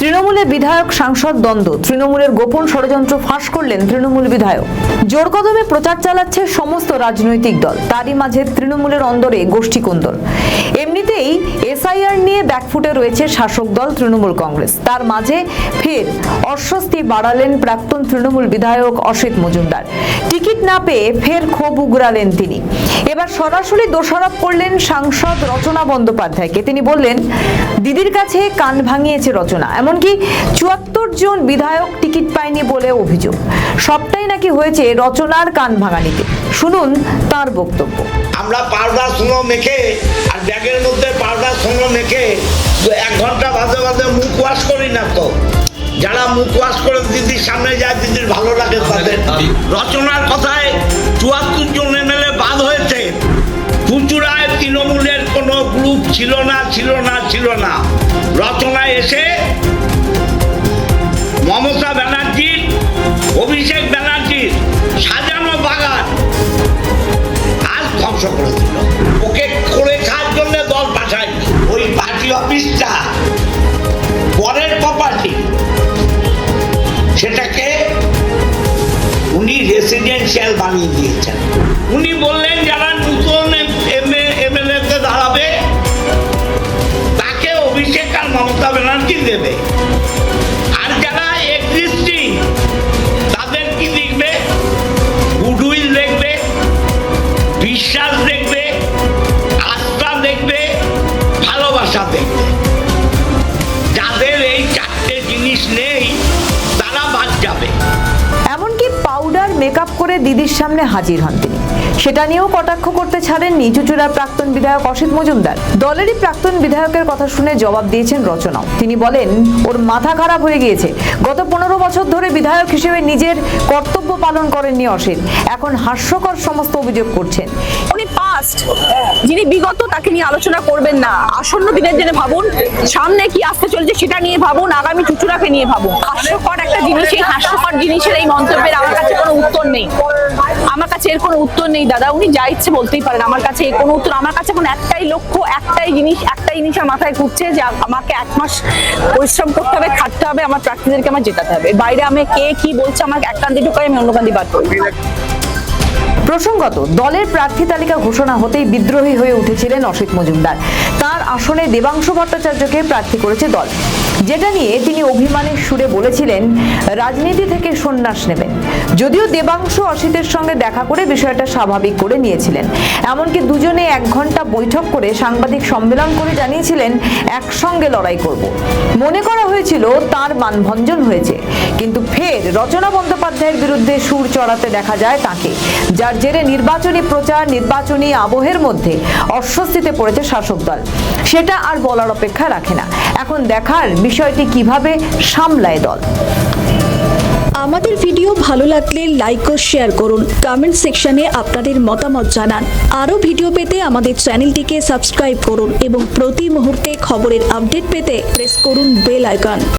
তৃণমূলে বিধায়ক সাংসদ দ্বন্দ্ব, তৃণমূলের গোপন ষড়যন্ত্র ফাঁস করলেন তৃণমূল বিধায়ক। জোর কদমে প্রচার চালাচ্ছে সমস্ত রাজনৈতিক দল, তারই মাঝে তৃণমূলের অন্দরে গোষ্ঠীকোন্দল। এমনিতেই এসআইআর নিয়ে ব্যাকফুটে রয়েছে শাসক দল তৃণমূল কংগ্রেস, তার মাঝে ফের অস্বস্তি বাড়ালেন প্রাক্তন তৃণমূল বিধায়ক অসিত মজুমদার। টিকিট না পেয়ে ফের ক্ষোভ উগরালেন তিনি। এবার সরাসরি দোষারোপ করলেন সাংসদ রচনা বন্দ্যোপাধ্যায়কে। তিনি বললেন, দিদির কাছে কান ভাঙিয়েছে রচনা, এমনকি ৭৪ জন বিধায়ক টিকিট পায়নি বলে অভিযোগ। সবটাই নাকি হয়েছে রচনার কান ভাঙানিতে। শুনুন তার বক্তব্য। আমরা পাউডার শুনো মেখে আর ব্যাগের মধ্যে পাউডার শুনো মেখে 1 ঘন্টা বাদে বাদে মুখ ওয়াশ করি না তো। যারা মুখ ওয়াশ করে দিদির সামনে যায়, দিদির ভালো লাগে তাদের। রচনার কথায় ৭৪ জন এমএলএ বাদ হয়েছে। চুঁচুড়ায় তৃণমূলের কোনো গ্রুপ ছিল না। রচনায় এসে মমতা ব্যানার্জির, অভিষেক ব্যানার্জির সাজানো বাগান আজ ধ্বংস করে দিল। ওকে করে খাওয়ার জন্য দল পাঠায়। ওই পার্টি অফিসটা পরের প্রপার্টি, সেটাকে উনি রেসিডেন্সিয়াল বানিয়ে দিয়েছেন। উনি বললেন যারা নতুন এমএলএ তে দাঁড়াবে তাকে অভিষেক আর মমতা ব্যানার্জি দেবে, আর যারা এক্সিস্টিং তাদের কি দেখবে? গুডউইল দেখবে, বিশ্বাস দেখবে, আস্থা দেখবে, ভালোবাসা দেখবে। যাদের এই 4টে জিনিস নেই তারা বাদ যাবে। এমনকি পাউডার মেকআপ করে দিদির সামনে হাজির হন তিনি। সেটা নিয়েও কটাক্ষ করতে ছাড়েননি চুঁচুড়ার প্রাক্তন বিধায়ক অসিত মজুমদার। দলেরই প্রাক্তন বিধায়কের কথা শুনে জবাব দিয়েছেন রচনাও। তিনি বলেন, ওর মাথা খারাপ হয়ে গিয়েছে। গত 15 বছর ধরে বিধায়ক হিসেবে নিজের কর্তব্য পালন করেননি অসিত, এখন হাস্যকর সমস্ত অভিযোগ করছেন। উনি পাস্ট, যিনি বিগত, তাকে নিয়ে আলোচনা করবেন না। আসন্ন দিনের জন্য ভাবুন, সামনে কি আসতে চলেছে সেটা নিয়ে ভাবুন, আগামী চুঁচুড়াকে নিয়ে ভাবুন। হাস্যকর একটা জিনিস, এই হাস্যকর জিনিসের এই মন্তব্যের আমার কাছে কোনো উত্তর নেই। আমার কাছে এর কোনো উত্তর নেই দাদা, উনি যা ইচ্ছে বলতেই পারেন। আমার কাছে এর কোনো উত্তর, আমার কাছে এখন একটাই লক্ষ্য, একটাই জিনিসের মাথায় ঘুরছে যে আমাকে 1 মাস পরিশ্রম করতে হবে, খাটতে হবে, আমার প্রার্থীদেরকে আমার জেতাতে হবে। বাইরে আমি কে কি বলছে আমাকে এক কান্দি ঢুকাই, আমি অন্য কান্দি বার করি। প্রসঙ্গত, দলের প্রার্থী তালিকা ঘোষণা হতেই বিদ্রোহী হয়ে উঠেছিলেন অসিত মজুমদার। তার আসনে দেবাংশু ভট্টাচার্যকে প্রার্থী করেছে দল, যেটা নিয়ে তিনি অভিমানের সুরে বলেছিলেন রাজনীতি থেকে সন্ন্যাস নেবেন। যদিও দেবাংশু অসিতের সঙ্গে দেখা করে বিষয়টা স্বাভাবিক করে নিয়েছিলেন। এমনকি দুজনে 1 ঘন্টা বৈঠক করে সাংবাদিক সম্মেলন করে জানিয়েছিলেন একসঙ্গে লড়াই করব। মনে করা হয়েছিল তার মানভঞ্জন হয়েছে, কিন্তু ফের রচনা বন্দ্যোপাধ্যায়ের বিরুদ্ধে সুর চড়াতে দেখা যায় তাকে, যার জেরে নির্বাচনী প্রচার, নির্বাচনী আবহের মধ্যে অস্বস্তিতে পড়েছে শাসক দল। সেটা আর বলার অপেক্ষা রাখে না। এখন দেখার বিষয়টি কিভাবে সামলায় দল। আমাদের ভিডিও ভালো লাগলে লাইক ও শেয়ার করুন, কমেন্ট সেকশনে আপনাদের মতামত জানান। আরও ভিডিও পেতে আমাদের চ্যানেলটিকে সাবস্ক্রাইব করুন এবং প্রতি মুহূর্তে খবরের আপডেট পেতে প্রেস করুন বেল আইকন।